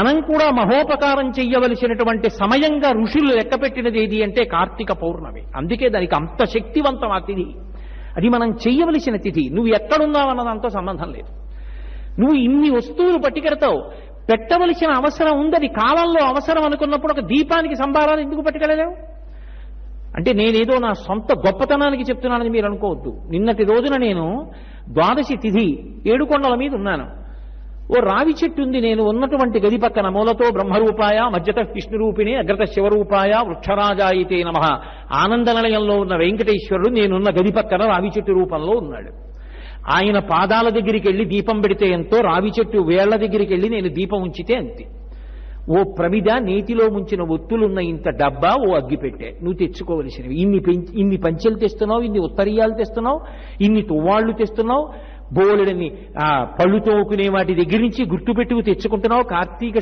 మనం కూడా మహోపకారం చెయ్యవలసినటువంటి సమయంగా ఋషులు లెక్కపెట్టినది ఏది అంటే కార్తీక పౌర్ణమి. అందుకే దానికి అంత శక్తివంతం ఆ తిథి. అది మనం చెయ్యవలసిన తిథి. నువ్వు ఎక్కడున్నావన్నదంతో సంబంధం లేదు. నువ్వు ఇన్ని వస్తువులు పట్టుకెడతావు, పెట్టవలసిన అవసరం ఉంది, కాలంలో అవసరం అనుకున్నప్పుడు ఒక దీపానికి సంభారాలు ఎందుకు పట్టుకెళ్ళలేవు? అంటే నేనేదో నా సొంత గొప్పతనానికి చెప్తున్నానని మీరు అనుకోవద్దు. నిన్నటి రోజున నేను ద్వాదశి తిథి ఏడుకొండల మీద ఉన్నాను. ఓ రావి చెట్టు ఉంది నేను ఉన్నటువంటి గది పక్కన. మూలతో బ్రహ్మరూపాయ, మధ్యత విష్ణురూపిణి, అగ్రత శివరూపాయ, వృక్షరాజాయితే నమః. ఆనంద నిలయంలో ఉన్న వెంకటేశ్వరుడు నేనున్న గది పక్కన రావి చెట్టు రూపంలో ఉన్నాడు. ఆయన పాదాల దగ్గరికి వెళ్ళి దీపం పెడితే ఎంతో, రావి చెట్టు వేళ్ల దగ్గరికి వెళ్ళి నేను దీపం ఉంచితే అంతే. ఓ ప్రమిద, నేతిలో ముంచిన ఒత్తులున్న ఇంత డబ్బా, ఓ అగ్గి పెట్టే, నువ్వు తెచ్చుకోవలసినవి. ఇన్ని పంచెలు తెస్తున్నావు, ఇన్ని ఉత్తరీయాలు తెస్తున్నావు, ఇన్ని తువ్వాళ్లు తెస్తున్నావు, బోలెడని పళ్ళు తోకునే వాటి దగ్గర నుంచి గుర్తుపెట్టుకు తెచ్చుకుంటున్నావు. కార్తీక